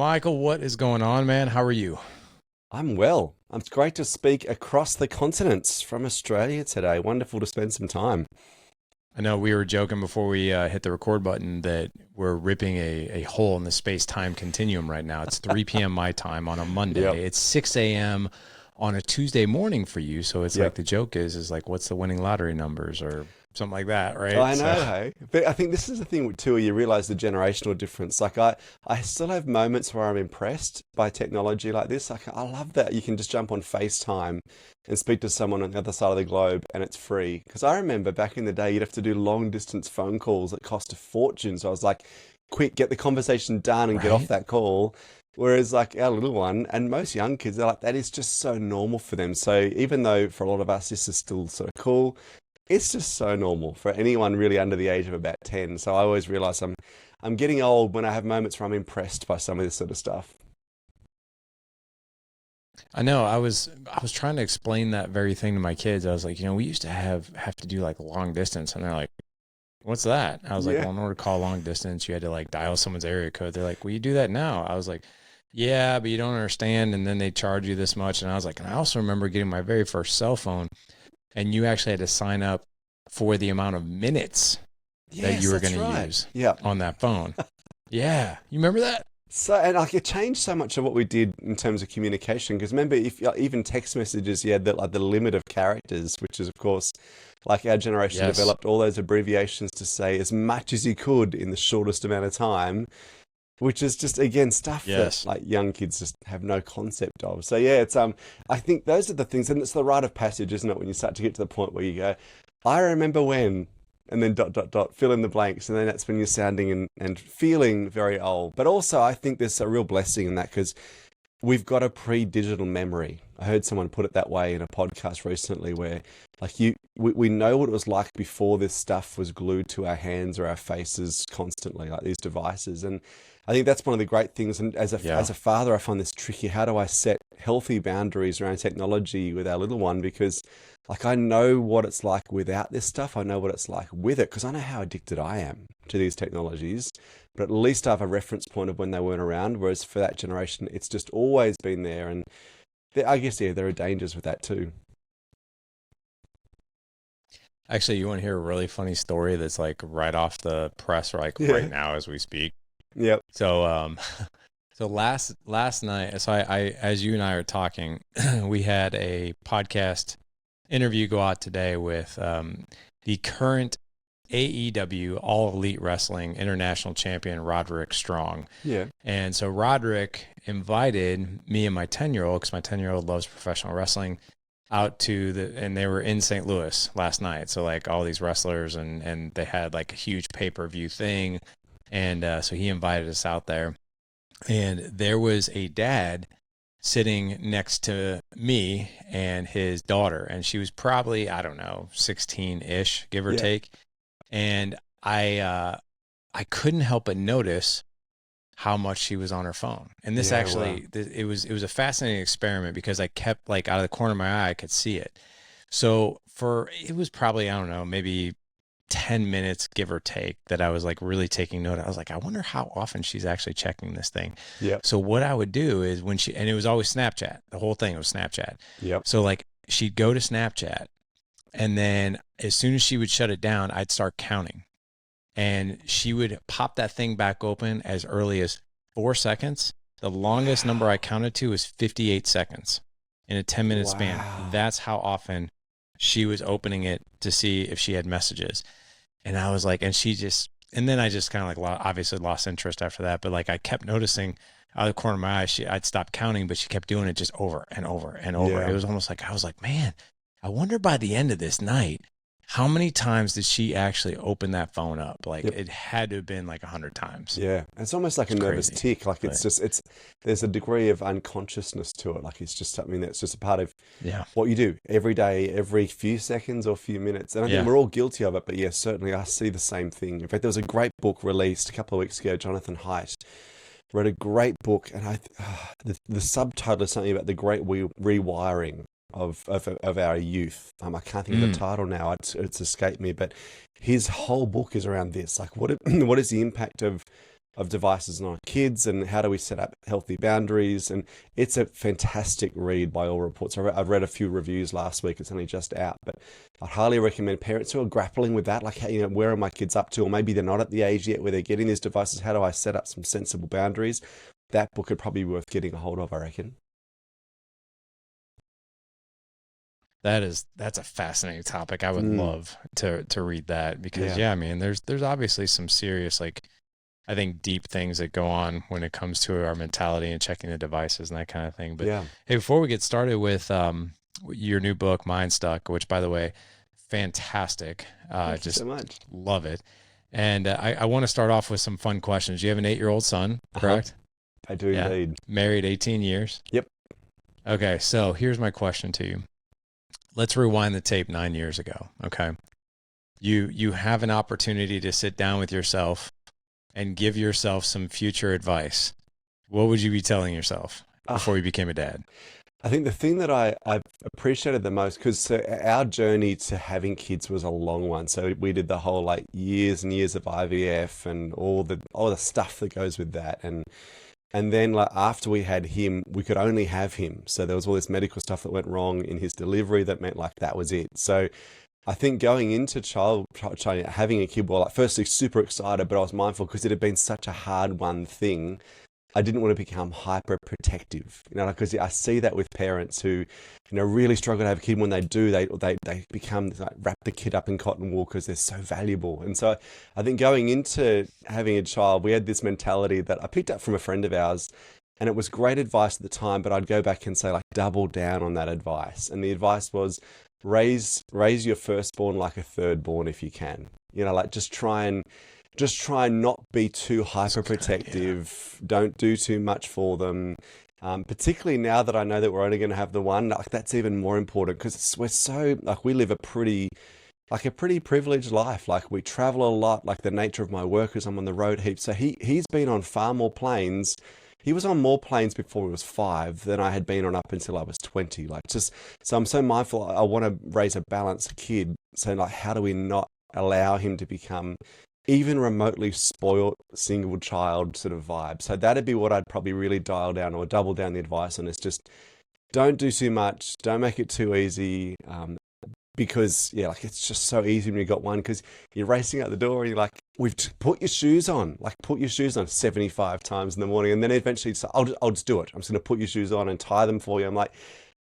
Michael, what is going on, man? How are you? I'm well. It's great to speak across the continents from Australia today. Wonderful to spend some time. I know we were joking before we hit the record button that we're ripping a hole in the space-time continuum right now. It's 3 p.m. my time on a Yep. Monday. It's 6 a.m. on a Tuesday morning for you. So it's like Yep. the joke is like, what's the winning lottery numbers or something like that, right? I So know, hey. But I think this is the thing too, where you realize the generational difference. I still have moments where I'm impressed by technology like this. Like, I love that you can just jump on FaceTime and speak to someone on the other side of the globe and it's free. Because I remember back in the day, you'd have to do long distance phone calls that cost a fortune. So I was like, quick, get the conversation done and get off right? that call. Whereas like our little one and most young kids, they're like, that is just so normal for them. So even though for a lot of us, this is still sort of cool, it's just so normal for anyone really under the age of about 10. So I always realize I'm getting old when I have moments where I'm impressed by some of this sort of stuff. I know. I was trying to explain that very thing to my kids. I was like, we used to have to do like long distance, and they're like, "What's that?" I was like, Yeah. "Well, in order to call long distance, you had to like dial someone's area code." They're like, "Well, you do that now." I was like, "Yeah, but you don't understand." And then they charge you this much. And I was like, and I also remember getting my very first cell phone, and you actually had to sign up for the amount of minutes that Yes, you were that's going to right. use Yeah. on that phone. Yeah, you remember that? So, and like it changed so much of what we did in terms of communication. Because remember, if even text messages, you had the limit of characters, which is of course, like our generation Yes. developed all those abbreviations to say as much as you could in the shortest amount of time, which is just again stuff that Yes. like young kids just have no concept of. So yeah, it's I think those are the things, and it's the rite of passage, isn't it? When you start to get to the point where you go, I remember when, and then dot dot dot, fill in the blanks, and then that's when you're sounding and feeling very old. But also, I think there's a real blessing in that because we've got a pre-digital memory. I heard someone put it that way in a podcast recently where like we know what it was like before this stuff was glued to our hands or our faces constantly, like these devices. And I think that's one of the great things. And Yeah. as a father, I find this tricky. How do I set healthy boundaries around technology with our little one? Because like I know what it's like without this stuff. I know what it's like with it because I know how addicted I am to these technologies, but at least I have a reference point of when they weren't around. Whereas for that generation, it's just always been there. And I guess, yeah, there are dangers with that too. Actually, you want to hear a really funny story that's like right off the press, like right Yeah. now as we speak. Yep. So, so last night, so I as you and I are talking, we had a podcast interview go out today with the current AEW All Elite Wrestling International Champion Roderick Strong. Yeah. And so Roderick invited me and my 10-year-old, because my 10-year-old loves professional wrestling, out to and they were in St. Louis last night. So like all these wrestlers and they had like a huge pay-per-view thing. And so he invited us out there. And there was a dad sitting next to me and his daughter. And she was probably, I don't know, 16-ish, give or Yeah. take. And I couldn't help but notice how much she was on her phone. And this Yeah. Wow. actually, it was a fascinating experiment because I kept like out of the corner of my eye, I could see it. So it was probably, I don't know, maybe 10 minutes, give or take, that I was like really taking note. I was like, I wonder how often she's actually checking this thing. Yep. So what I would do is and it was always Snapchat, the whole thing was Snapchat. Yep. So like she'd go to Snapchat and then as soon as she would shut it down, I'd start counting. And she would pop that thing back open as early as 4 seconds. The longest number I counted to was 58 seconds in a 10-minute span. Wow. That's how often she was opening it to see if she had messages. And I was like, and then I just kind of like obviously lost interest after that. But like I kept noticing out of the corner of my eye, I'd stopped counting, but she kept doing it just over and over and over. Yeah. It was almost like, I was like, man, I wonder by the end of this night, how many times did she actually open that phone up? Like Yep. it had to have been like 100 times. Yeah. It's almost like a It's nervous crazy. tick. Like But there's a degree of unconsciousness to it. Like it's just something that's just a part of yeah, what you do every day, every few seconds or few minutes. And I think yeah, we're all guilty of it. But yeah, certainly I see the same thing. In fact, there was a great book released a couple of weeks ago. Jonathan Haidt wrote a great book, and the subtitle is something about the great rewiring of our youth. I can't think of the mm, title now. It's escaped me, but his whole book is around this. Like, what what is the impact of devices on our kids, and how do we set up healthy boundaries. And it's a fantastic read by all reports. I've read a few reviews last week. It's only just out, but I highly recommend parents who are grappling with that, like, hey, where are my kids up to? Or maybe they're not at the age yet where they're getting these devices. How do I set up some sensible boundaries? That book would probably be worth getting a hold of, I reckon. That's a fascinating topic. I would love to read that, because I mean, there's obviously some serious, like, I think, deep things that go on when it comes to our mentality and checking the devices and that kind of thing. But hey, before we get started with your new book, Mindstuck, which, by the way, fantastic. Thank you so much. Love it. And I want to start off with some fun questions. You have an 8-year-old son, correct? I do indeed. Married 18 years. Yep. Okay, so here's my question to you. Let's rewind the tape 9 years ago. Okay. You have an opportunity to sit down with yourself and give yourself some future advice. What would you be telling yourself before you became a dad? I think the thing that I've appreciated the most, because our journey to having kids was a long one. So we did the whole, like, years and years of IVF and all the stuff that goes with that. And then, like, after we had him, we could only have him. So there was all this medical stuff that went wrong in his delivery that meant, like, that was it. So I think going into having a kid, well, like, firstly, super excited, but I was mindful because it had been such a hard one thing. I didn't want to become hyper protective, because I see that with parents who, really struggle to have a kid. When they do, they become, like, wrap the kid up in cotton wool because they're so valuable. And so I think going into having a child, we had this mentality that I picked up from a friend of ours, and it was great advice at the time, but I'd go back and say, like, double down on that advice. And the advice was, raise your firstborn like a thirdborn if you can. Like, just try and not be too hyper protective. Don't do too much for them. Particularly now that I know that we're only going to have the one, like, that's even more important, because we're so, like, we live a pretty privileged life. Like, we travel a lot. Like, the nature of my work is I'm on the road heaps. So he's been on far more planes. He was on more planes before he was 5 than I had been on up until I was 20. Like, just, so I'm so mindful. I want to raise a balanced kid. So, like, how do we not allow him to become even remotely spoiled single child sort of vibe? So that'd be what I'd probably really dial down or double down the advice on, is just don't do too much. Don't make it too easy. Because like, it's just so easy when you got one, because you're racing out the door and you're like, put your shoes on, 75 times in the morning. And then eventually it's like, I'll just do it. I'm just going to put your shoes on and tie them for you. I'm like,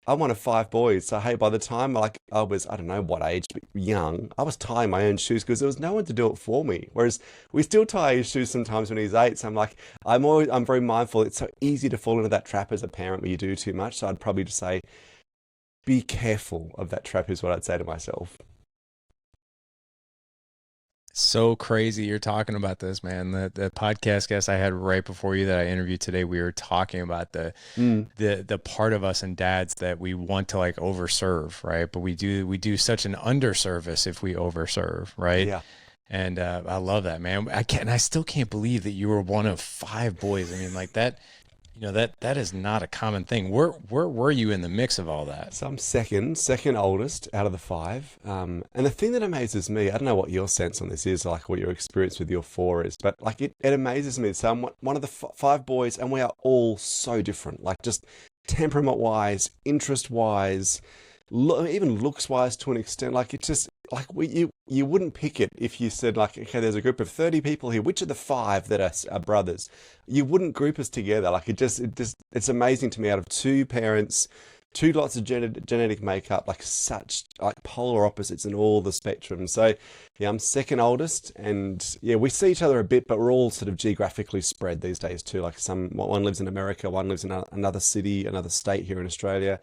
I'm one of 5 boys. So, hey, by the time, like, I was, I don't know what age, but young, I was tying my own shoes because there was no one to do it for me. Whereas we still tie his shoes sometimes when he's 8. So I'm like, I'm very mindful. It's so easy to fall into that trap as a parent where you do too much. So I'd probably just say, be careful of that trap, is what I'd say to myself. So crazy you're talking about this, man. The podcast guest I had right before you that I interviewed today, we were talking about the part of us and dads that we want to, like, overserve, right? But we do such an underservice if we overserve, right? Yeah. And I love that, man. I still can't believe that you were one of 5 boys. I mean, like, that, that is not a common thing. Where were you in the mix of all that? So I'm second oldest out of the 5. And the thing that amazes me, I don't know what your sense on this is, like what your experience with your 4 is, but, like, it amazes me. So I'm one of the 5 boys, and we are all so different, like, just temperament wise, interest wise, even looks wise to an extent. Like, it's just, like, you wouldn't pick it if you said, like, okay, there's a group of 30 people here, which are the 5 that are brothers? You wouldn't group us together. Like, it's amazing to me, out of 2 parents, 2 lots of genetic makeup, like, such, like, polar opposites in all the spectrum. So yeah, I'm second oldest, and yeah, we see each other a bit, but we're all sort of geographically spread these days too. Like, one lives in America, one lives in another city, another state here in Australia.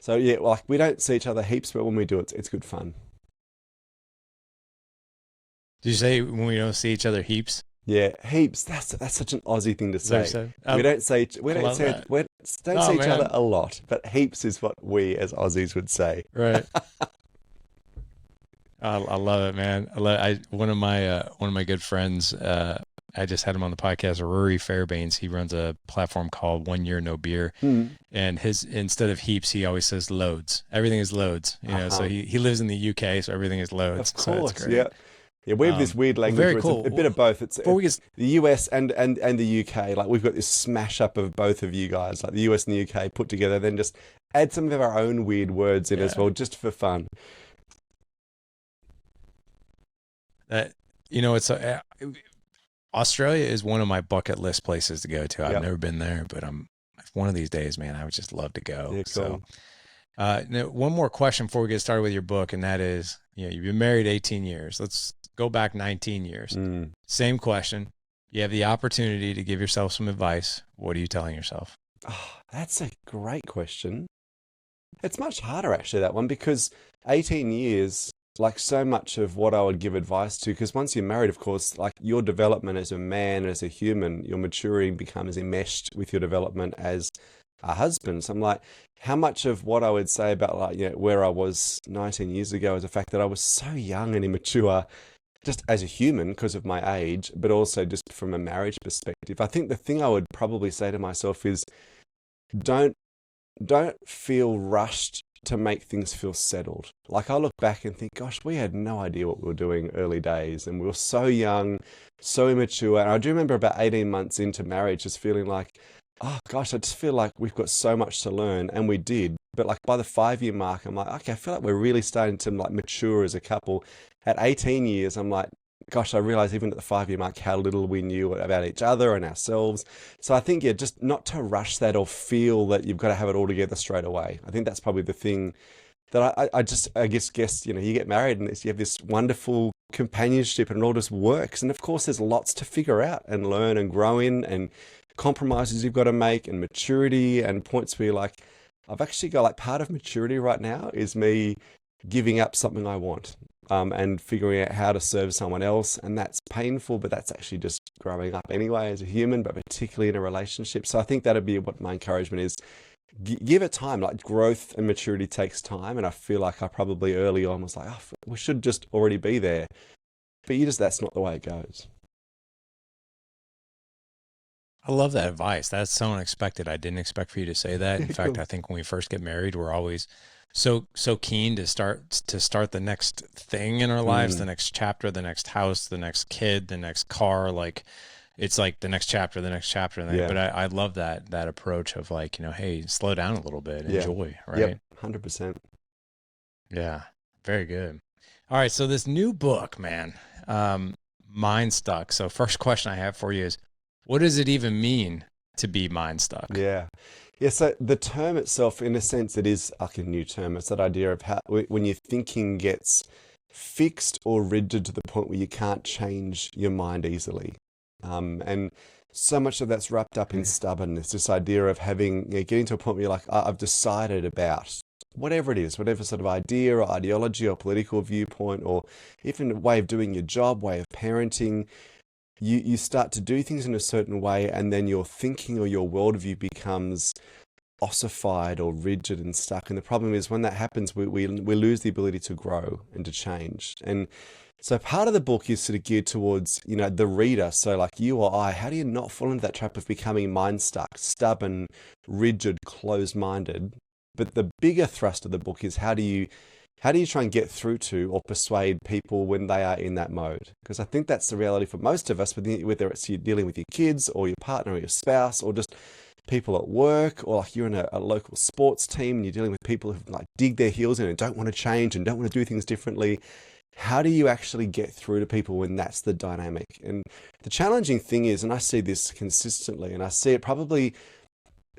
So yeah, like, we don't see each other heaps, but when we do, it's good fun. Did you say when we don't see each other heaps? Yeah, heaps. That's such an Aussie thing to say. We don't say each other a lot, but heaps is what we as Aussies would say. Right. I love it, man. One of my good friends. I just had him on the podcast, Rory Fairbairns. He runs a platform called 1 Year No Beer. And instead of heaps, he always says loads. Everything is loads. So he lives in the UK, so everything is loads. Of course, so it's great. Yeah. Yeah, we have this weird language Very where it's cool. a bit of both. It's Before we get the US and the UK. Like we've got this smash up of both of you guys, like the US and the UK put together, then just add some of our own weird words in as yeah, well, just for fun. that it's Australia is one of my bucket list places to go to. I've Yep. never been there, but one of these days, man, I would just love to go. Yeah, So, cool. now, one more question before we get started with your book, and that is, you've been married 18 years. Let's go back 19 years. Mm. Same question. You have the opportunity to give yourself some advice. What are you telling yourself? Oh, that's a great question. It's much harder actually, that one, because 18 years, like so much of what I would give advice to, because once you're married, of course, like your development as a man, as a human, your maturing becomes enmeshed with your development as a husband. So I'm like, how much of what I would say about like, where I was 19 years ago is the fact that I was so young and immature, just as a human because of my age, but also just from a marriage perspective. I think the thing I would probably say to myself is don't feel rushed to make things feel settled. Like I look back and think, gosh, we had no idea what we were doing early days, and we were so young, so immature. And I do remember about 18 months into marriage just feeling like, oh gosh, I just feel like we've got so much to learn, and we did. But like by the 5-year mark, I'm like, okay, I feel like we're really starting to like mature as a couple. At 18 years, I'm like, gosh, I realized even at the 5-year mark how little we knew about each other and ourselves. So I think, yeah, just not to rush that or feel that you've got to have it all together straight away. I think that's probably the thing that I guess, you get married and you have this wonderful companionship and it all just works. And of course, there's lots to figure out and learn and grow in, and compromises you've got to make, and maturity, and points where you're like, I've actually got like part of maturity right now is me giving up something I want. And figuring out how to serve someone else. And that's painful, but that's actually just growing up anyway as a human, but particularly in a relationship. So I think that'd be what my encouragement is. Give it time. Like growth and maturity takes time. And I feel like I probably early on was like, oh, we should just already be there. But that's not the way it goes. I love that advice. That's so unexpected. I didn't expect for you to say that. In fact, Cool. I think when we first get married, we're always so keen to start the next thing in our lives, the next chapter, the next house, the next kid, the next car. Like it's like the next chapter. Yeah. But I love that approach of like, hey, slow down a little bit, Yeah. enjoy, right? Yep, 100%. Yeah, very good. All right, so this new book, man, Mindstuck. So first question I have for you is, what does it even mean to be Mindstuck? Yeah. Yeah, so the term itself, in a sense, it is like a new term. It's that idea of how when your thinking gets fixed or rigid to the point where you can't change your mind easily. And so much of that's wrapped up in stubbornness, this idea of getting to a point where you're like, I've decided about whatever it is, whatever sort of idea or ideology or political viewpoint, or even a way of doing your job, way of parenting. You start to do things in a certain way, and then your thinking or your worldview becomes ossified or rigid and stuck. And the problem is when that happens, we lose the ability to grow and to change. And so part of the book is sort of geared towards, the reader. So like you or I, how do you not fall into that trap of becoming mind stuck, stubborn, rigid, closed-minded? But the bigger thrust of the book is how do you try and get through to or persuade people when they are in that mode? Because I think that's the reality for most of us, whether it's you're dealing with your kids or your partner or your spouse or just people at work, or like you're in a local sports team and you're dealing with people who like dig their heels in and don't want to change and don't want to do things differently. How do you actually get through to people when that's the dynamic? And the challenging thing is, and I see this consistently, and I see it probably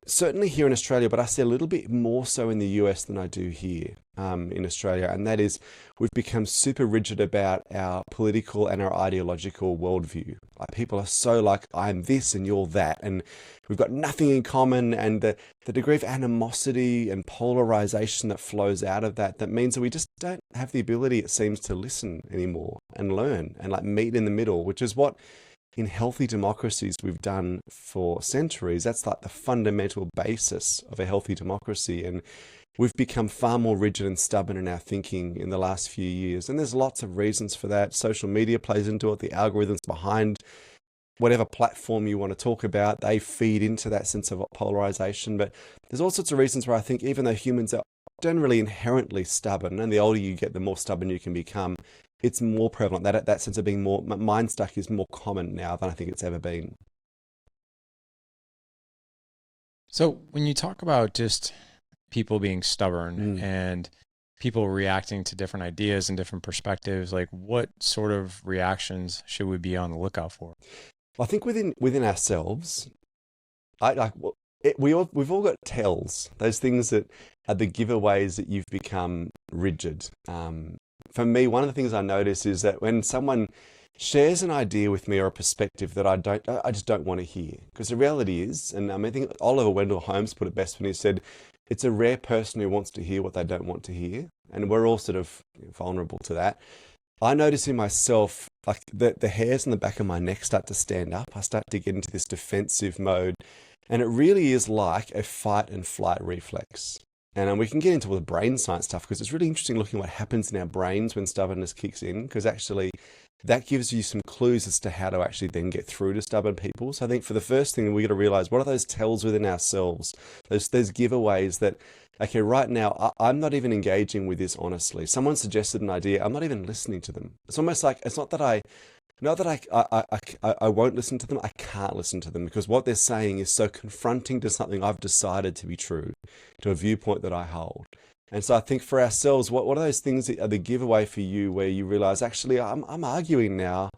certainly here in Australia, but I see a little bit more so in the US than I do here in Australia. And that is, we've become super rigid about our political and our ideological worldview. Like people are so like, I'm this and you're that, and we've got nothing in common. And the degree of animosity and polarization that flows out of that means that we just don't have the ability, it seems, to listen anymore and learn and like meet in the middle, which is what in healthy democracies we've done for centuries. That's like the fundamental basis of a healthy democracy. And we've become far more rigid and stubborn in our thinking in the last few years. And there's lots of reasons for that. Social media plays into it. The algorithms behind whatever platform you want to talk about, they feed into that sense of polarization. But there's all sorts of reasons where I think even though humans are generally inherently stubborn, and the older you get, the more stubborn you can become, it's more prevalent. That sense of being more mind stuck is more common now than I think it's ever been. So when you talk about just people being stubborn Mm. and people reacting to different ideas and different perspectives, like what sort of reactions should we be on the lookout for? I think within ourselves, we've all got tells, those things that are the giveaways that you've become rigid. For me, one of the things I notice is that when someone shares an idea with me or a perspective that I just don't want to hear, because the reality is, and I think Oliver Wendell Holmes put it best when he said, it's a rare person who wants to hear what they don't want to hear, and we're all sort of vulnerable to that. I notice in myself, like the hairs on the back of my neck start to stand up. I start to get into this defensive mode. And it really is like a fight and flight reflex. And we can get into all the brain science stuff because it's really interesting looking at what happens in our brains when stubbornness kicks in, because actually that gives you some clues as to how to actually then get through to stubborn people. So I think for the first thing, we got to realize, what are those tells within ourselves, those giveaways that, okay, right now, I'm not even engaging with this honestly. Someone suggested an idea. I'm not even listening to them. It's almost like, it's not that I won't listen to them. I can't listen to them because what they're saying is so confronting to something I've decided to be true, to a viewpoint that I hold. And so I think for ourselves, what are those things that are the giveaway for you where you realize, actually, I'm arguing now,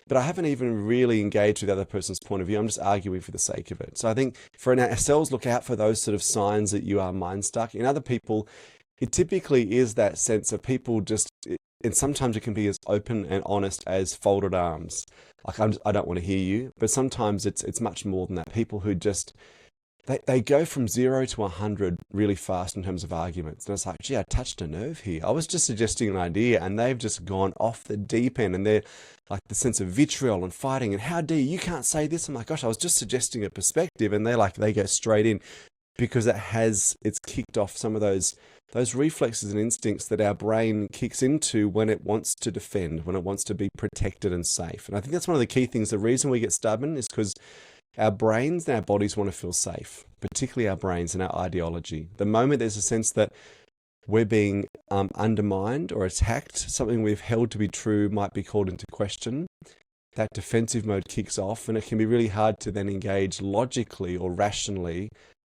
but I haven't even really engaged with the other person's point of view. I'm just arguing for the sake of it. So I think for ourselves, look out for those sort of signs that you are mind stuck. In other people, it typically is that sense of people just, and sometimes it can be as open and honest as folded arms. Like, I don't want to hear you. But sometimes it's much more than that. People who just, they go from 0 to 100 really fast in terms of arguments. And it's like, gee, I touched a nerve here. I was just suggesting an idea and they've just gone off the deep end, and they're like the sense of vitriol and fighting and how dare you can't say this. I'm like, gosh, I was just suggesting a perspective, and they go straight in because it's kicked off some of those reflexes and instincts that our brain kicks into when it wants to defend, when it wants to be protected and safe. And I think that's one of the key things. The reason we get stubborn is because our brains and our bodies want to feel safe, particularly our brains and our ideology. The moment there's a sense that we're being undermined or attacked, something we've held to be true might be called into question, that defensive mode kicks off, and it can be really hard to then engage logically or rationally.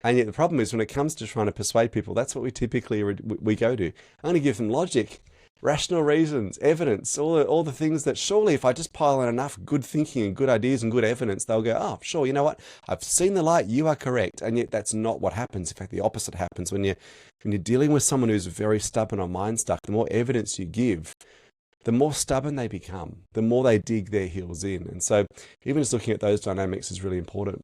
And yet the problem is when it comes to trying to persuade people, that's what we typically we go to. I'm going to give them logic, rational reasons, evidence, all the things that surely if I just pile in enough good thinking and good ideas and good evidence, they'll go, oh, sure, you know what? I've seen the light, you are correct. And yet that's not what happens. In fact, the opposite happens when you're dealing with someone who's very stubborn or mind stuck. The more evidence you give, the more stubborn they become, the more they dig their heels in. And so even just looking at those dynamics is really important.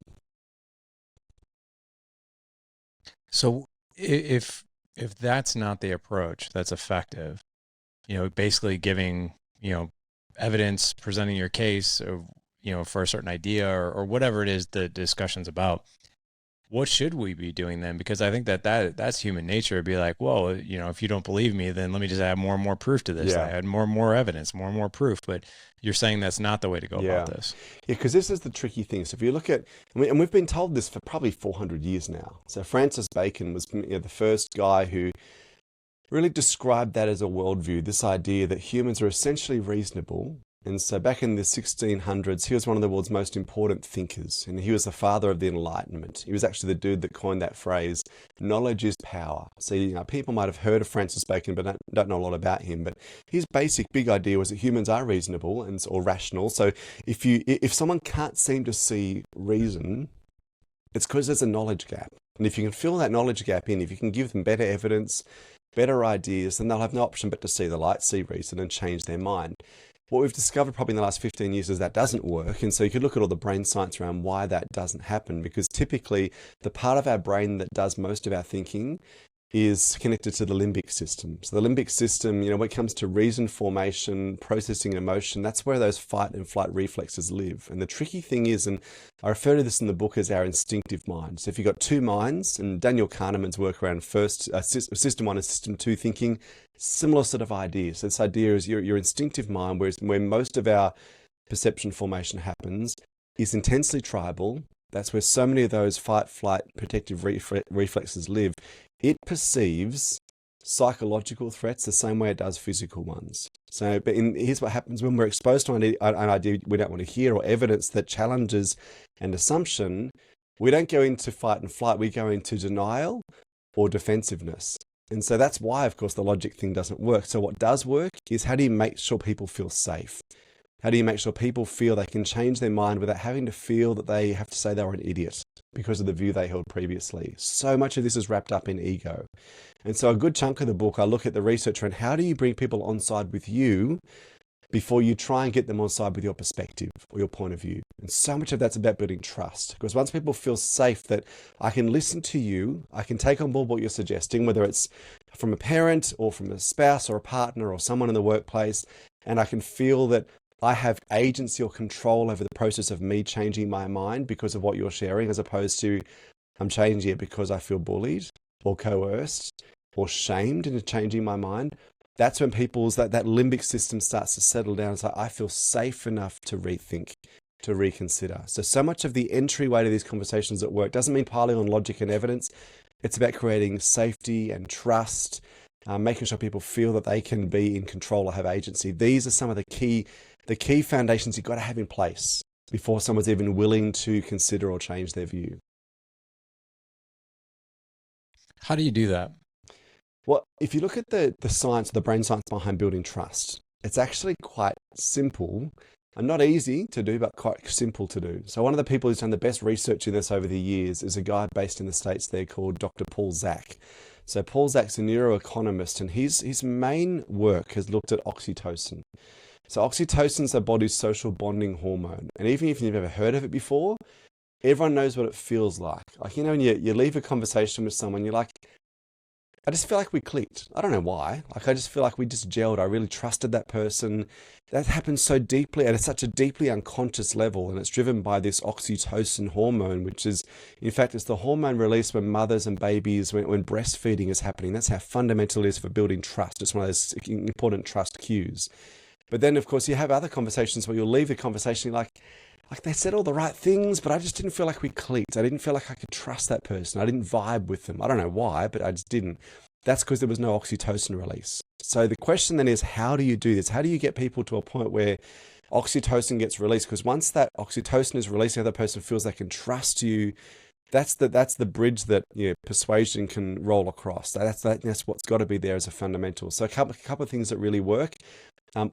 So if that's not the approach that's effective, basically giving, evidence, presenting your case, for a certain idea or whatever it is the discussion's about, what should we be doing then? Because I think that's human nature. It'd be like, well, if you don't believe me, then let me just add more and more proof to this. Yeah. I add more and more evidence, more and more proof. But you're saying that's not the way to go about this. Yeah, because this is the tricky thing. So if you look at, and we've been told this for probably 400 years now. So Francis Bacon was the first guy who really described that as a worldview, this idea that humans are essentially reasonable. And so back in the 1600s, he was one of the world's most important thinkers, and he was the father of the Enlightenment. He was actually the dude that coined that phrase, knowledge is power. So, people might have heard of Francis Bacon, but don't know a lot about him. But his basic big idea was that humans are reasonable or rational. So if someone can't seem to see reason, it's because there's a knowledge gap. And if you can fill that knowledge gap in, if you can give them better evidence, better ideas, then they'll have no option but to see the light, see reason, and change their mind. What we've discovered probably in the last 15 years is that doesn't work. And so you could look at all the brain science around why that doesn't happen, because typically the part of our brain that does most of our thinking is connected to the limbic system. So the limbic system, when it comes to reason formation, processing emotion, that's where those fight and flight reflexes live. And the tricky thing is, and I refer to this in the book as our instinctive mind. So if you've got two minds, and Daniel Kahneman's work around system 1 and system 2 thinking, similar sort of ideas. So this idea is your instinctive mind, where most of our perception formation happens, is intensely tribal. That's where so many of those fight, flight, protective reflexes live. It perceives psychological threats the same way it does physical ones. So, but here's what happens when we're exposed to an idea we don't want to hear, or evidence that challenges an assumption. We don't go into fight and flight. We go into denial or defensiveness. And so that's why, of course, the logic thing doesn't work. So what does work is, how do you make sure people feel safe? How do you make sure people feel they can change their mind without having to feel that they have to say they were an idiot because of the view they held previously? So much of this is wrapped up in ego. And so a good chunk of the book, I look at the research around how do you bring people on side with you before you try and get them on side with your perspective or your point of view. And so much of that's about building trust. Because once people feel safe that I can listen to you, I can take on board what you're suggesting, whether it's from a parent or from a spouse or a partner or someone in the workplace, and I can feel that I have agency or control over the process of me changing my mind because of what you're sharing, as opposed to I'm changing it because I feel bullied or coerced or shamed into changing my mind. That's when people's that limbic system starts to settle down. It's like, I feel safe enough to rethink, to reconsider. So much of the entryway to these conversations at work doesn't mean piling on logic and evidence. It's about creating safety and trust, making sure people feel that they can be in control or have agency. These are some of the key foundations you've got to have in place before someone's even willing to consider or change their view. How do you do that? Well, if you look at the science, the brain science behind building trust, it's actually quite simple and not easy to do, but quite simple to do. So one of the people who's done the best research in this over the years is a guy based in the States there called Dr. Paul Zak. So Paul Zak's a neuroeconomist, and his main work has looked at oxytocin. So oxytocin is our body's social bonding hormone. And even if you've never heard of it before, everyone knows what it feels like. Like, when you leave a conversation with someone, you're like, I just feel like we clicked. I don't know why. Like, I just feel like we just gelled. I really trusted that person. That happens so deeply, and it's such a deeply unconscious level. And it's driven by this oxytocin hormone, which is, in fact, it's the hormone released when mothers and babies, when breastfeeding is happening. That's how fundamental it is for building trust. It's one of those important trust cues. But then, of course, you have other conversations where you'll leave the conversation, you're like they said all the right things, but I just didn't feel like we clicked. I didn't feel like I could trust that person. I didn't vibe with them. I don't know why, but I just didn't. That's because there was no oxytocin release. So the question then is, how do you do this? How do you get people to a point where oxytocin gets released? Because once that oxytocin is released, the other person feels they can trust you. That's the bridge that persuasion can roll across. That's what's got to be there as a fundamental. So a couple of things that really work.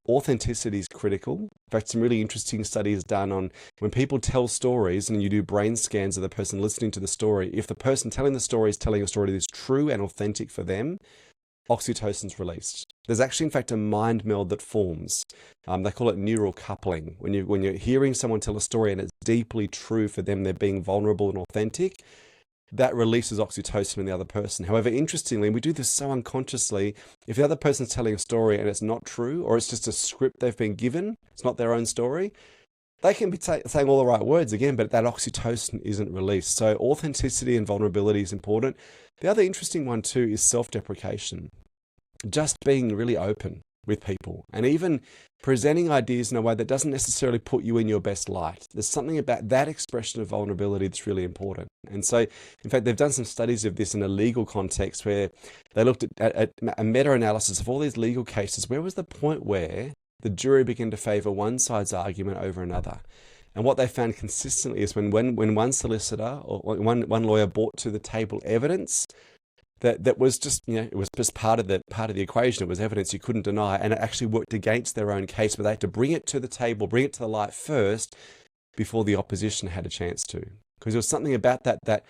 Authenticity is critical. In fact, some really interesting studies done on when people tell stories and you do brain scans of the person listening to the story. If the person telling the story is telling a story that is true and authentic for them, oxytocin's released. There's actually, in fact, a mind meld that forms. They call it neural coupling. When you're hearing someone tell a story and it's deeply true for them, they're being vulnerable and authentic, that releases oxytocin in the other person. However, interestingly, we do this so unconsciously. If the other person's telling a story and it's not true, or it's just a script they've been given, it's not their own story, they can be saying all the right words again, but that oxytocin isn't released. So authenticity and vulnerability is important. The other interesting one too is self-deprecation. Just being really open with people and even presenting ideas in a way that doesn't necessarily put you in your best light. There's something about that expression of vulnerability that's really important. And so, in fact, they've done some studies of this in a legal context where they looked at a meta-analysis of all these legal cases. Where was the point where the jury began to favor one side's argument over another? And what they found consistently is when one solicitor or one lawyer brought to the table evidence that was just, it was just part of the equation. It was evidence you couldn't deny, and it actually worked against their own case, but they had to bring it to the table, bring it to the light first before the opposition had a chance to. Because there was something about that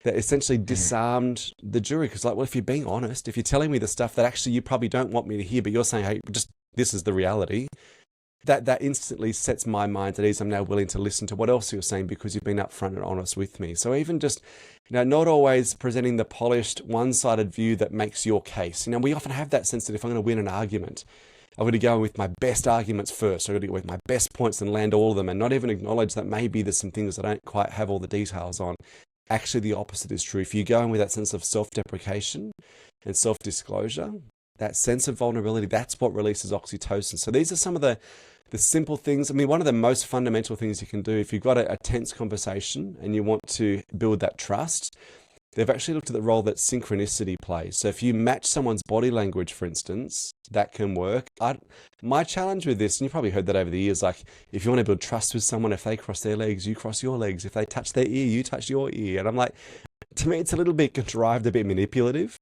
essentially disarmed the jury. Because if you're being honest, if you're telling me the stuff that actually you probably don't want me to hear, but you're saying, hey, just this is the reality, that instantly sets my mind at ease. I'm now willing to listen to what else you're saying because you've been upfront and honest with me. So even just, not always presenting the polished, one-sided view that makes your case. We often have that sense that if I'm going to win an argument, I'm going to go with my best arguments first. I'm going to go with my best points and land all of them and not even acknowledge that maybe there's some things I don't quite have all the details on. Actually, the opposite is true. If you go in with that sense of self-deprecation and self-disclosure, that sense of vulnerability, that's what releases oxytocin. So these are some of the simple things. One of the most fundamental things you can do if you've got a tense conversation and you want to build that trust they've actually looked at the role that synchronicity plays. So if you match someone's body language, for instance, that can work. My challenge with this, and you've probably heard that over the years, like if you want to build trust with someone, if they cross their legs, you cross your legs. If they touch their ear, you touch your ear. And I'm like, to me, it's a little bit contrived, a bit manipulative.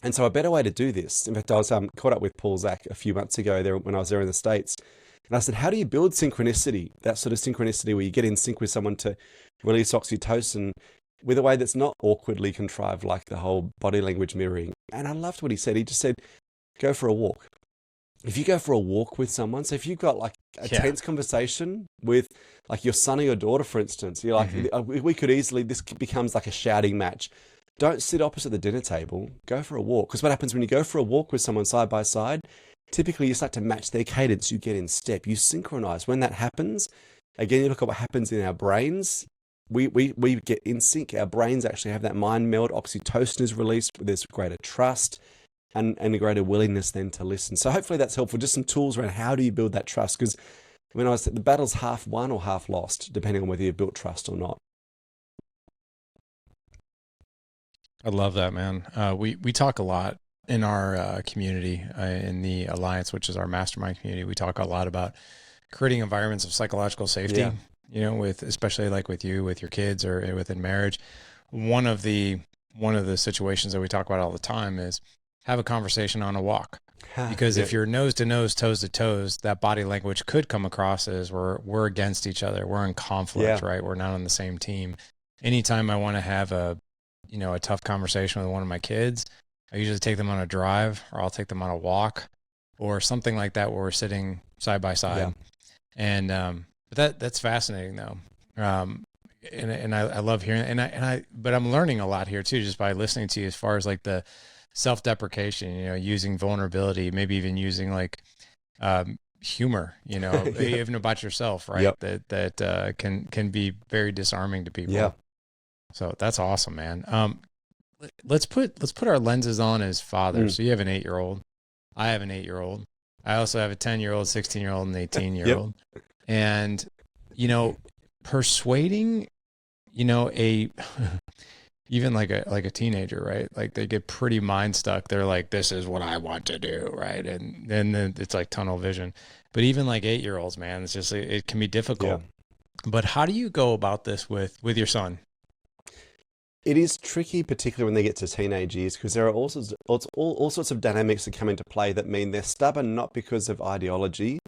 And so a better way to do this, in fact, I was caught up with Paul Zach a few months ago there when I was there in the States. And I said, how do you build synchronicity? That sort of synchronicity where you get in sync with someone to release oxytocin with a way that's not awkwardly contrived, like the whole body language mirroring. And I loved what he said. He just said, go for a walk. If you go for a walk with someone, so if you've got like a tense conversation with like your son or your daughter, for instance, you're like, we could easily, this becomes like a shouting match. Don't sit opposite the dinner table, go for a walk. Because what happens when you go for a walk with someone side by side, typically you start to match their cadence, you get in step, you synchronize. When that happens, again, you look at what happens in our brains. We get in sync. Our brains actually have that mind meld. Oxytocin is released. There's greater trust and a greater willingness then to listen. So hopefully that's helpful. Just some tools around how do you build that trust? Because when I was the battle's half won or half lost, depending on whether you've built trust or not. I love that, man. We talk a lot in our community, in the Alliance, which is our mastermind community. We talk a lot about creating environments of psychological safety, you know, with, especially like with you, with your kids or within marriage. One of the situations that we talk about all the time is have a conversation on a walk. Because if you're nose to nose, toes to toes, that body language could come across as we're against each other. We're in conflict, right? We're not on the same team. Anytime I want to have a tough conversation with one of my kids, I usually take them on a drive, or I'll take them on a walk or something like that where we're sitting side by side. And, but that's fascinating though. And I love hearing, but I'm learning a lot here too, just by listening to you, as far as like the self-deprecation, you know, using vulnerability, maybe even using like, humor, you know, even about yourself, right? That can be very disarming to people. So that's awesome, man. Let's put our lenses on as fathers. So you have an 8-year-old. I have an 8-year-old. I also have a 10-year-old, 16-year-old, and 18-year-old. And, you know, persuading, you know, even like a teenager, right? Like they get pretty mind stuck. They're like, this is what I want to do, right? And then it's like tunnel vision. But even like 8-year-olds, man, it's just, it can be difficult. But how do you go about this with your son? It is tricky, particularly when they get to teenage years, because there are all sorts of dynamics that come into play that mean they're stubborn not because of ideology,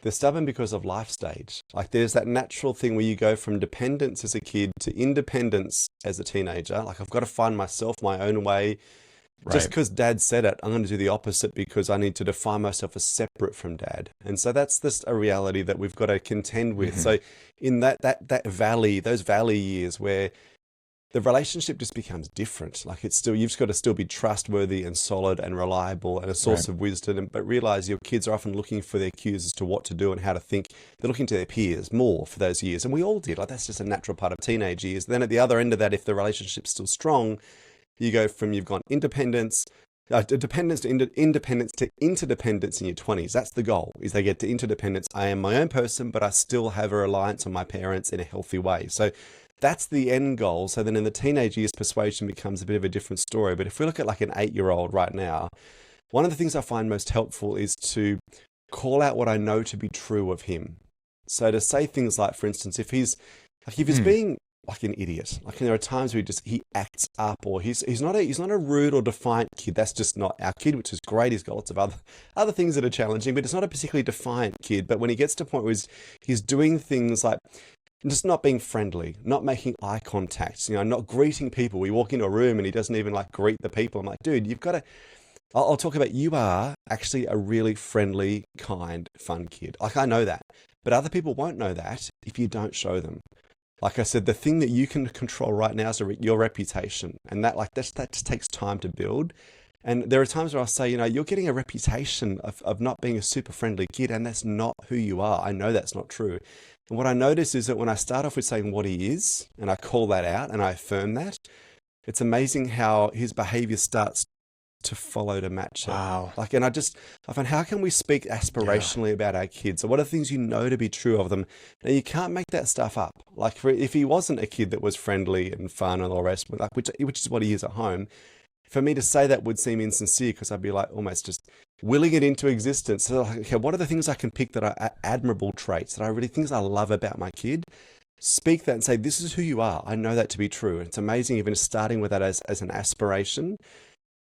they're stubborn because of life stage. Like there's that natural thing where you go from dependence as a kid to independence as a teenager. Like I've got to find myself, my own way. Just because dad said it, I'm going to do the opposite because I need to define myself as separate from dad. And so that's just a reality that we've got to contend with. So in that valley, those valley years where the relationship just becomes different. Like it's still, you've got to still be trustworthy and solid and reliable and a source of wisdom, but realize your kids are often looking for their cues as to what to do and how to think. They're looking to their peers more for those years. And we all did. Like that's just a natural part of teenage years. Then at the other end of that, if the relationship's still strong, you go from, you've gone dependence to independence to interdependence in your 20s. That's the goal, is they get to interdependence. I am my own person, but I still have a reliance on my parents in a healthy way. So that's the end goal. So then in the teenage years, persuasion becomes a bit of a different story. But if we look at like an 8-year-old right now, one of the things I find most helpful is to call out what I know to be true of him. So to say things like, for instance, if he's being like an idiot, like there are times where he acts up, or he's not a rude or defiant kid. That's just not our kid, which is great. He's got lots of other things that are challenging, but it's not a particularly defiant kid. But when he gets to a point where he's doing things like just not being friendly, not making eye contact, you know, not greeting people. We walk into a room and he doesn't even like greet the people. I'm like, dude, you've got to, I'll talk about, you are actually a really friendly, kind, fun kid. Like I know that, but other people won't know that if you don't show them. Like I said, the thing that you can control right now is your reputation. And that just takes time to build. And there are times where I'll say, you know, you're getting a reputation of not being a super friendly kid, and that's not who you are. I know that's not true. And what I notice is that when I start off with saying what he is, and I call that out and I affirm that, it's amazing how his behavior starts to follow to match it. Wow. Like, and I find, how can we speak aspirationally about our kids? So what are things you know to be true of them? Now, you can't make that stuff up. Like, if he wasn't a kid that was friendly and fun and all the rest, like, which is what he is at home, for me to say that would seem insincere, because I'd be like almost just willing it into existence. So, like, okay, what are the things I can pick that are admirable traits, that I really, things I love about my kid? Speak that and say, this is who you are. I know that to be true. And it's amazing, even starting with that as an aspiration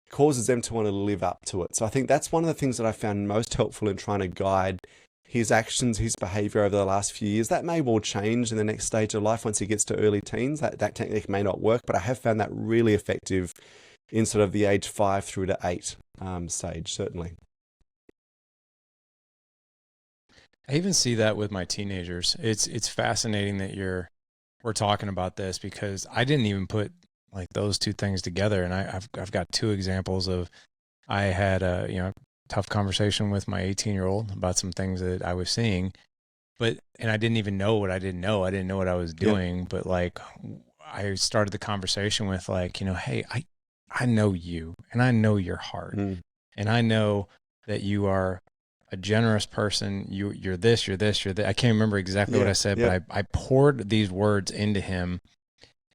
causes them to want to live up to it. So I think that's one of the things that I found most helpful in trying to guide his actions, his behavior over the last few years. That may well change in the next stage of life once he gets to early teens. That technique may not work, but I have found that really effective in sort of the age 5 through to 8 stage, certainly. I even see that with my teenagers. It's fascinating that we're talking about this, because I didn't even put like those two things together. And I've got two examples of, I had a tough conversation with my 18-year-old about some things that I was seeing, and I didn't even know what I didn't know. I didn't know what I was doing, yeah. But like, I started the conversation with like, hey, I know you, and I know your heart, and I know that you are a generous person. You're this, you're this, you're that. I can't remember exactly what I said, but I poured these words into him,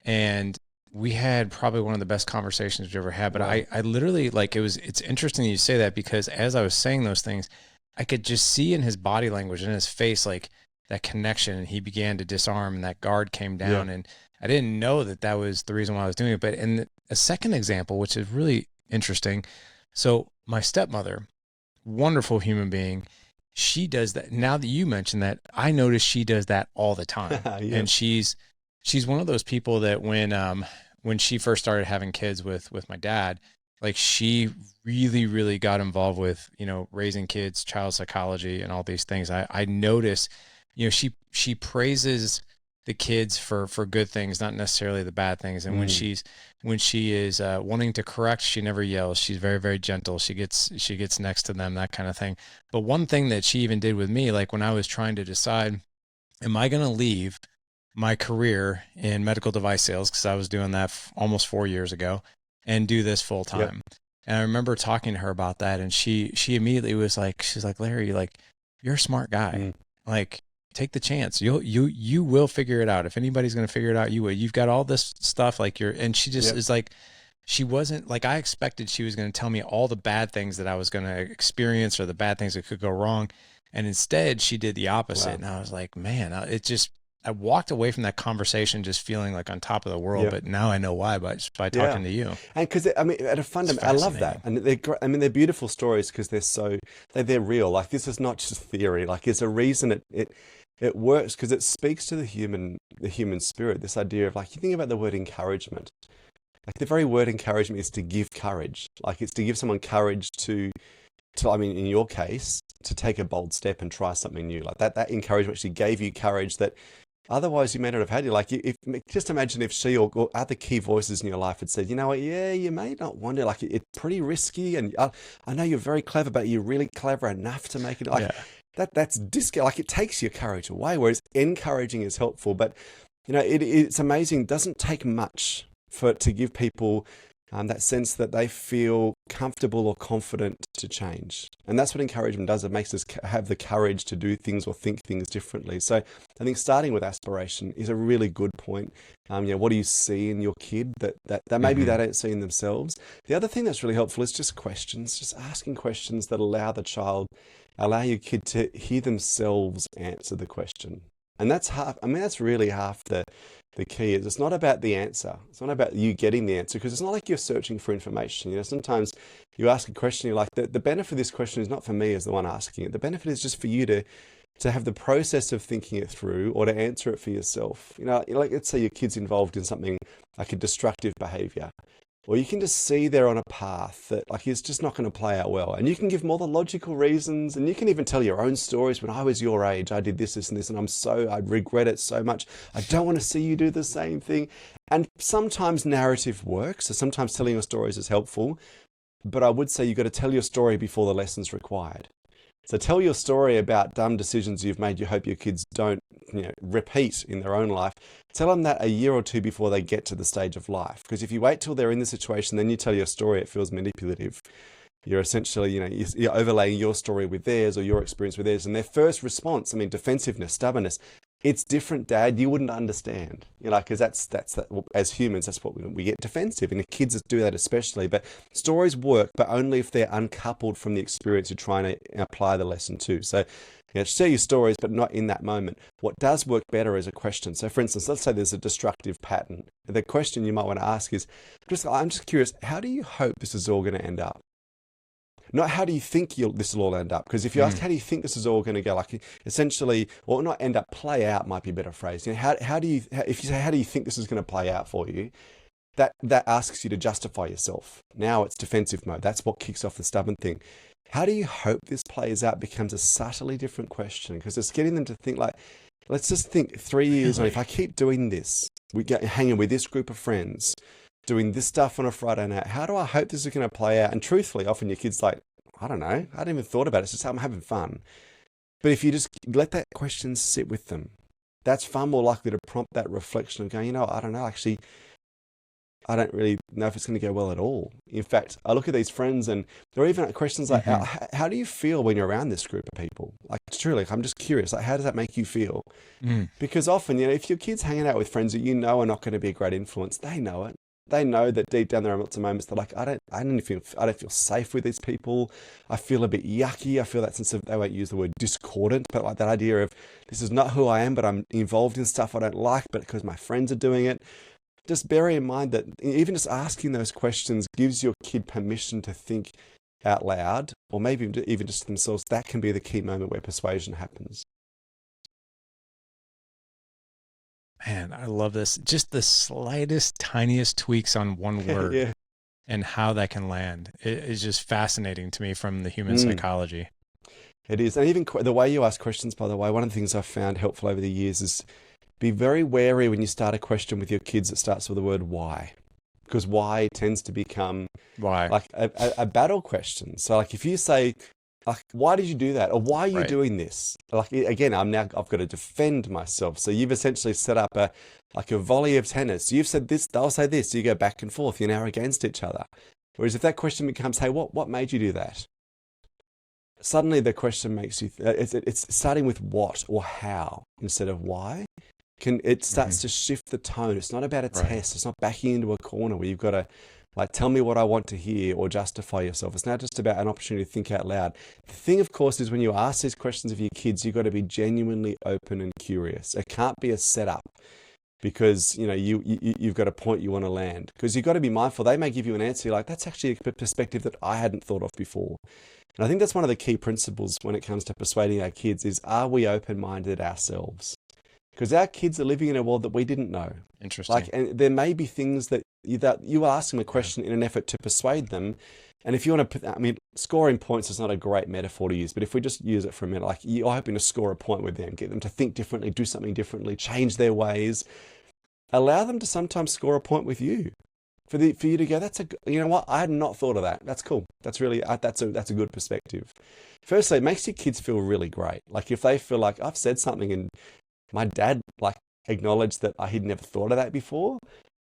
and we had probably one of the best conversations we've ever had. But wow. I literally, like, it's interesting you say that, because as I was saying those things, I could just see in his body language and his face, like, that connection, and he began to disarm, and that guard came down, and I didn't know that was the reason why I was doing it. But in a second example, which is really interesting. So my stepmother, wonderful human being, she does that. Now that you mentioned that, I notice she does that all the time. And she's one of those people that when she first started having kids with my dad, like, she really, really got involved with, raising kids, child psychology, and all these things. I notice, she praises the kids for good things, not necessarily the bad things. And when she is wanting to correct, she never yells. She's very, very gentle. She gets next to them, that kind of thing. But one thing that she even did with me, like when I was trying to decide, am I going to leave my career in medical device sales, because I was doing that almost 4 years ago, and do this full time. Yep. And I remember talking to her about that, and she immediately was like, she's like, Larry, you're a smart guy. Like, take the chance. You will figure it out. If anybody's going to figure it out, you will. You've got all this stuff, like, and she just is like, she wasn't like, I expected she was going to tell me all the bad things that I was going to experience, or the bad things that could go wrong. And instead she did the opposite. Wow. And I was like, man, I walked away from that conversation just feeling like on top of the world, but now I know why, by talking to you. And because, I mean, at a fundamental, I love that. And they're beautiful stories, because they're real. Like, this is not just theory. Like, there's a reason it works, because it speaks to the human spirit. This idea of, like, you think about the word encouragement. Like, the very word encouragement is to give courage. Like, it's to give someone courage to, I mean, in your case, to take a bold step and try something new. Like, that encouragement actually gave you courage that otherwise you may not have had. Like, just imagine if she or other key voices in your life had said, you know what, you may not want to, like, it's pretty risky, and I know you're very clever, but you're really clever enough to make it. Like, that's disco. Like, it takes your courage away, whereas encouraging is helpful. But, it's amazing. It doesn't take much to give people that sense that they feel comfortable or confident to change. And that's what encouragement does. It makes us have the courage to do things or think things differently. So I think starting with aspiration is a really good point. What do you see in your kid that maybe they don't see in themselves? The other thing that's really helpful is just questions, just asking questions that allow your kid to hear themselves answer the question. And that's really half the key. Is it's not about the answer. It's not about you getting the answer, because it's not like you're searching for information. Sometimes you ask a question, you're like, the benefit of this question is not for me as the one asking it. The benefit is just for you to have the process of thinking it through, or to answer it for yourself. Like, let's say your kid's involved in something like a destructive behavior. Or you can just see they're on a path that, like, is just not going to play out well. And you can give more the logical reasons, and you can even tell your own stories. When I was your age, I did this, this, and this, and I regret it so much. I don't want to see you do the same thing. And sometimes narrative works. So sometimes telling your stories is helpful. But I would say you've got to tell your story before the lesson's required. So tell your story about dumb decisions you've made you hope your kids don't, repeat in their own life. Tell them that a year or two before they get to the stage of life. Because if you wait till they're in the situation, then you tell your story, it feels manipulative. You're essentially, you're overlaying your story with theirs or your experience with theirs. And their first response, defensiveness, stubbornness, it's different, Dad. You wouldn't understand, because that's as humans, that's what we get defensive, and the kids do that especially. But stories work, but only if they're uncoupled from the experience you're trying to apply the lesson to. So, share your stories, but not in that moment. What does work better is a question. So, for instance, let's say there's a destructive pattern. The question you might want to ask is, I'm just curious, how do you hope this is all going to end up? Not how do you think this will all end up? Because if you ask how do you think this is all going to go, like essentially, or not end up, play out might be a better phrase. If you say how do you think this is going to play out for you, that asks you to justify yourself. Now it's defensive mode. That's what kicks off the stubborn thing. How do you hope this plays out becomes a subtly different question, because it's getting them to think like, let's just think 3 years on, if I keep doing this, we get hanging with this group of friends, doing this stuff on a Friday night, how do I hope this is going to play out? And truthfully, often your kid's like, I don't know, I hadn't even thought about it. It's just I'm having fun. But if you just let that question sit with them, that's far more likely to prompt that reflection of going, I don't know, actually, I don't really know if it's going to go well at all. In fact, I look at these friends and there are even questions like, how do you feel when you're around this group of people? Like, truly, I'm just curious, like, how does that make you feel? Because often, if your kid's hanging out with friends that are not going to be a great influence, they know it. They know that deep down there are lots of moments they're like, I don't feel safe with these people. I feel a bit yucky. I feel that sense of, they won't use the word discordant, but like that idea of this is not who I am, but I'm involved in stuff I don't like, but because my friends are doing it. Just bear in mind that even just asking those questions gives your kid permission to think out loud, or maybe even just themselves. That can be the key moment where persuasion happens. Man, I love this. Just the slightest, tiniest tweaks on one word and how that can land. It is just fascinating to me from the human psychology. It is. And even the way you ask questions, by the way, one of the things I've found helpful over the years is be very wary when you start a question with your kids that starts with the word why. Because why tends to become like a battle question. So like if you say, like, why did you do that? Or why are you doing this? Like, again, I've got to defend myself. So you've essentially set up a volley of tennis. You've said this, they'll say this. You go back and forth. You're now against each other. Whereas if that question becomes, hey, what made you do that? Suddenly the question makes you, it's starting with what or how instead of why. It starts to shift the tone. It's not about a test. It's not backing into a corner where you've got to, like, tell me what I want to hear or justify yourself. It's not just about an opportunity to think out loud. The thing, of course, is when you ask these questions of your kids, you've got to be genuinely open and curious. It can't be a setup because, you've got a point you want to land. Because you've got to be mindful. They may give you an answer like, that's actually a perspective that I hadn't thought of before. And I think that's one of the key principles when it comes to persuading our kids is, are we open-minded ourselves? Because our kids are living in a world that we didn't know. Interesting. And there may be things that you ask them a question in an effort to persuade them. And if you want to put, scoring points is not a great metaphor to use, but if we just use it for a minute, like you're hoping to score a point with them, get them to think differently, do something differently, change their ways, allow them to sometimes score a point with you. For you to go, you know what? I had not thought of that. That's cool. That's really, that's a good perspective. Firstly, it makes your kids feel really great. Like if they feel like I've said something and my dad acknowledged that he'd never thought of that before.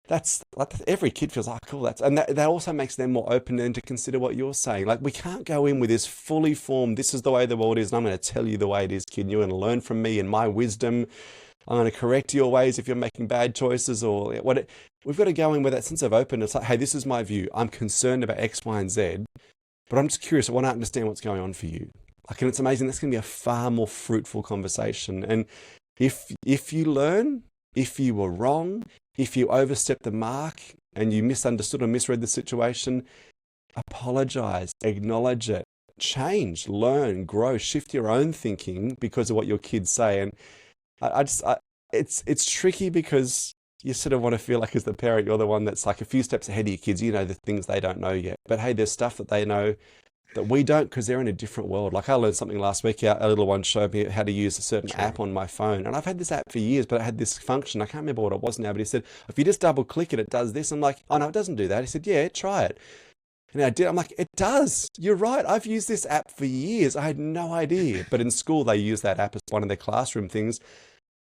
That's like every kid feels like, cool. And that also makes them more open then to consider what you're saying. Like we can't go in with this fully formed, this is the way the world is, and I'm going to tell you the way it is, kid. And you're going to learn from me and my wisdom. I'm going to correct your ways if you're making bad choices or what. We've got to go in with that sense of openness. Like, hey, this is my view. I'm concerned about X, Y, and Z, but I'm just curious. I want to understand what's going on for you. And it's amazing. That's going to be a far more fruitful conversation. And if you learn, if you were wrong, if you overstepped the mark and you misunderstood or misread the situation, apologize, acknowledge it, change, learn, grow, shift your own thinking because of what your kids say. And it's tricky because you sort of want to feel like as the parent, you're the one that's like a few steps ahead of your kids. You know the things they don't know yet. But hey, there's stuff that they know that we don't because they're in a different world. Like I learned something last week. A little one showed me how to use a certain app on my phone. And I've had this app for years, but it had this function. I can't remember what it was now, but he said, if you just double click it, it does this. I'm like, oh no, it doesn't do that. He said, yeah, try it. And I did. I'm like, it does. You're right. I've used this app for years. I had no idea. But in school, they use that app as one of their classroom things.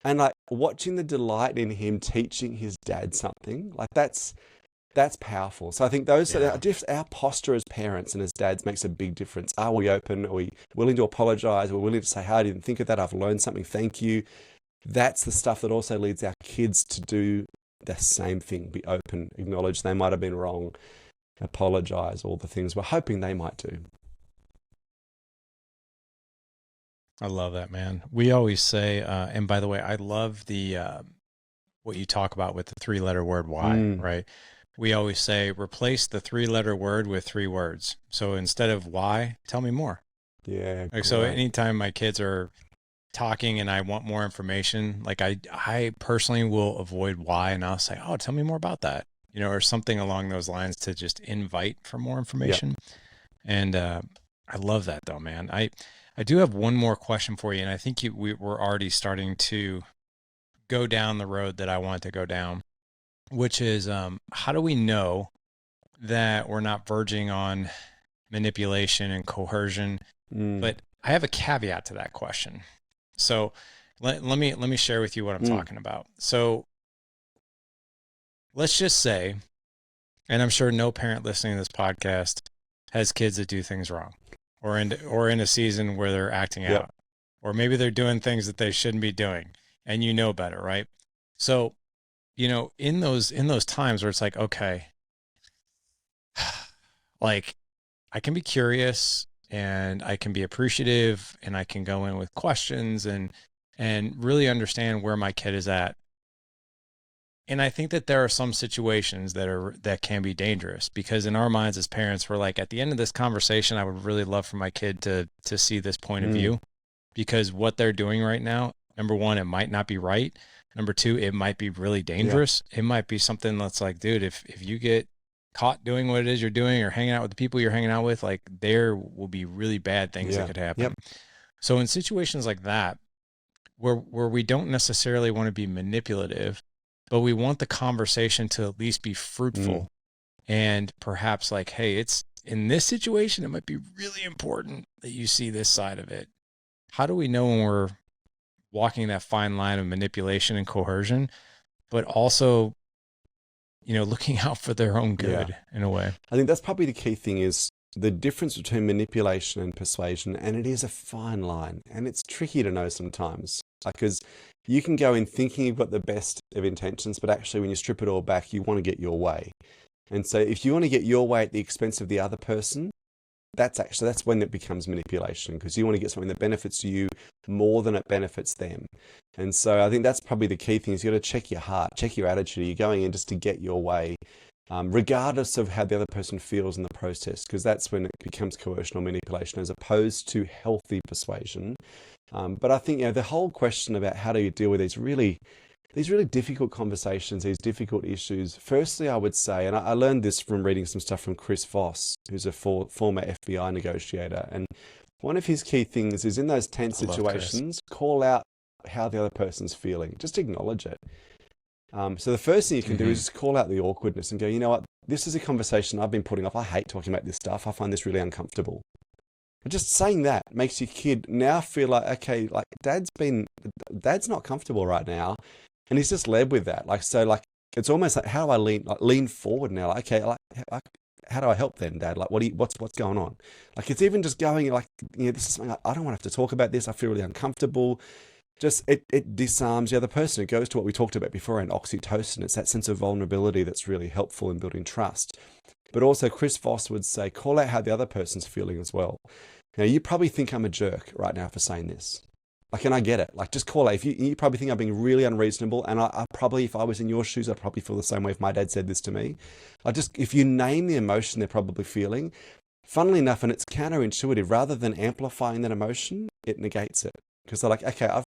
And like watching the delight in him teaching his dad something, like that's powerful. So I think those are just our posture as parents and as dads makes a big difference. Are we open? Are we willing to apologize? Are we willing to say, hey, I didn't think of that. I've learned something. Thank you. That's the stuff that also leads our kids to do the same thing. Be open, acknowledge they might have been wrong, apologize, all the things we're hoping they might do. I love that, man. We always say, and by the way, I love the what you talk about with the 3-letter word why, right? We always say, replace the 3-letter word with 3 words. So instead of why, tell me more. Yeah. Like, so anytime my kids are talking and I want more information, like I personally will avoid why, and I'll say, oh, tell me more about that, you know, or something along those lines to just invite for more information. And I love that though, man. I do have one more question for you, and I think we're already starting to go down the road that I want to go down, which is how do we know that we're not verging on manipulation and coercion? But I have a caveat to that question. So let me share with you what I'm talking about. So let's just say, and I'm sure no parent listening to this podcast has kids that do things wrong, or in a season where they're acting out, or maybe they're doing things that they shouldn't be doing, and you know better, right? So, you know, in those times where it's like, okay, like I can be curious and I can be appreciative and I can go in with questions and really understand where my kid is at. And I think that there are some situations that can be dangerous, because in our minds as parents, we're like, at the end of this conversation, I would really love for my kid to see this point of view, because what they're doing right now, number one, it might not be right. Number two, it might be really dangerous. It might be something that's like, dude, if you get caught doing what it is you're doing or hanging out with the people you're hanging out with, like there will be really bad things that could happen. So in situations like that, where we don't necessarily want to be manipulative, but we want the conversation to at least be fruitful and perhaps like, hey, it's in this situation, it might be really important that you see this side of it. How do we know when we're walking that fine line of manipulation and coercion, but also, you know, looking out for their own good in a way? I think that's probably the key thing, is the difference between manipulation and persuasion. And it is a fine line, and it's tricky to know sometimes, because you can go in thinking you've got the best of intentions, but actually when you strip it all back, you want to get your way. And so if you want to get your way at the expense of the other person, that's when it becomes manipulation, because you want to get something that benefits you more than it benefits them. And so I think that's probably the key thing, is you got to check your heart, check your attitude. You're going in just to get your way, regardless of how the other person feels in the process, because that's when it becomes coercion or manipulation as opposed to healthy persuasion. But I think, you know, the whole question about how do you deal with these really difficult conversations, these difficult issues. Firstly, I would say, and I learned this from reading some stuff from Chris Voss, who's a former FBI negotiator. And one of his key things is, in those tense situations, call out how the other person's feeling. Just acknowledge it. So the first thing you can do is just call out the awkwardness and go, you know what, this is a conversation I've been putting off. I hate talking about this stuff. I find this really uncomfortable. But just saying that makes your kid now feel like, okay, like dad's not comfortable right now. And he's just led with that. Like, so like, it's almost like, how do I lean forward now? Like, okay, like, how do I help then, Dad? Like, what's going on? Like, it's even just going like, you know, this is something I don't want to have to talk about this. I feel really uncomfortable. Just, it disarms the other person. It goes to what we talked about before in oxytocin. It's that sense of vulnerability that's really helpful in building trust. But also Chris Voss would say, call out how the other person's feeling as well. Now, you probably think I'm a jerk right now for saying this. Like, and I get it. Like, just call out. If you probably think I'm being really unreasonable, and I probably, if I was in your shoes, I'd probably feel the same way if my dad said this to me. If you name the emotion they're probably feeling, funnily enough, and it's counterintuitive, rather than amplifying that emotion, it negates it. Because they're like, okay,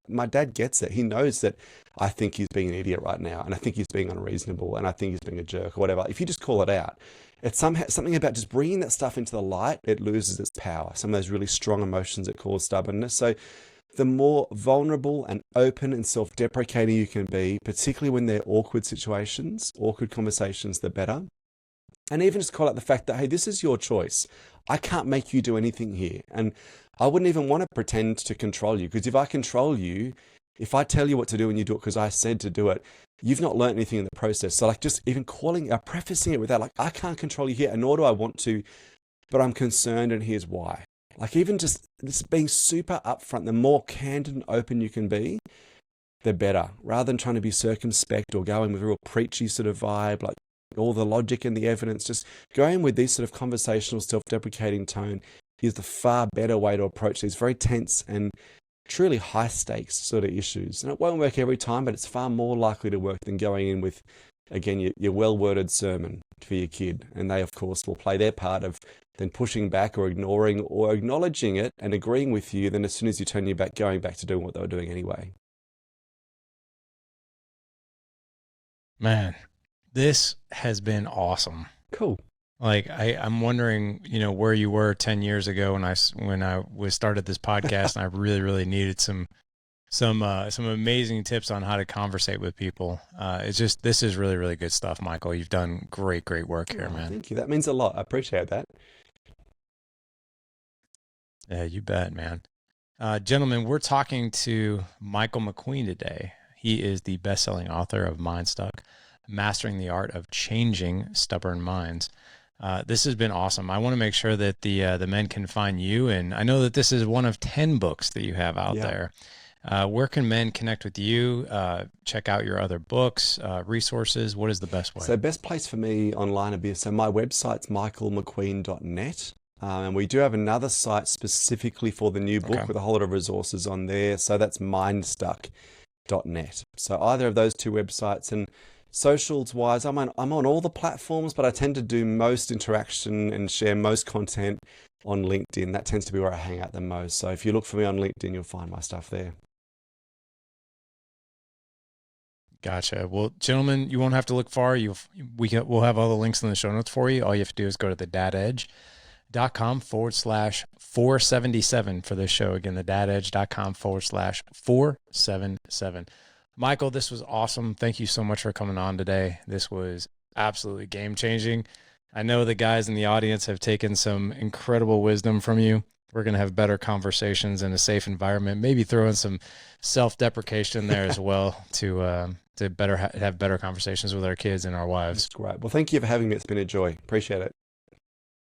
my dad gets it. He knows that I think he's being an idiot right now, and I think he's being unreasonable, and I think he's being a jerk or whatever. If you just call it out, it's something about just bringing that stuff into the light, it loses its power. Some of those really strong emotions that cause stubbornness. So the more vulnerable and open and self-deprecating you can be, particularly when they're awkward situations, awkward conversations, the better. And even just call out the fact that, hey, this is your choice. I can't make you do anything here. And I wouldn't even want to pretend to control you, because if I control you, if I tell you what to do and you do it because I said to do it, you've not learned anything in the process. So like just even prefacing it with that, like, I can't control you here, and nor do I want to, but I'm concerned and here's why. Like even just being super upfront, the more candid and open you can be, the better, rather than trying to be circumspect or going with a real preachy sort of vibe, like all the logic and the evidence. Just going with this sort of conversational, self-deprecating tone is the far better way to approach these very tense and truly high stakes sort of issues. And it won't work every time, but it's far more likely to work than going in with, again, your well-worded sermon for your kid. And they, of course, will play their part of then pushing back or ignoring or acknowledging it and agreeing with you. Then as soon as you turn your back, going back to doing what they were doing anyway. Man, this has been awesome. Cool. Like I'm wondering, where you were 10 years ago when I started this podcast, and I really, really needed some amazing tips on how to conversate with people. This is really, really good stuff, Michael. You've done great work here, man. Thank you. That means a lot. I appreciate that. Yeah, you bet, man. Gentlemen, we're talking to Michael McQueen today. He is the best-selling author of Mindstuck, Mastering the Art of Changing Stubborn Minds. This has been awesome. I want to make sure that the men can find you, and I know that this is one of 10 books that you have out there. Where can men connect with you? Check out your other books, resources. What is the best way? So best place for me online would be, so my website's michaelmcqueen.net. And we do have another site specifically for the new book with a whole lot of resources on there. So that's mindstuck.net. So either of those two websites. And socials wise, I'm on all the platforms, but I tend to do most interaction and share most content on LinkedIn. That tends to be where I hang out the most. So if you look for me on LinkedIn, you'll find my stuff there. Gotcha. Well, gentlemen, you won't have to look far. We'll have all the links in the show notes for you. All you have to do is go to thedadedge.com/477 for this show. Again, thedadedge.com/477. Michael, this was awesome. Thank you so much for coming on today. This was absolutely game-changing. I know the guys in the audience have taken some incredible wisdom from you. We're going to have better conversations in a safe environment, maybe throw in some self-deprecation there as well to better have better conversations with our kids and our wives. That's great. Well, thank you for having me. It's been a joy. Appreciate it.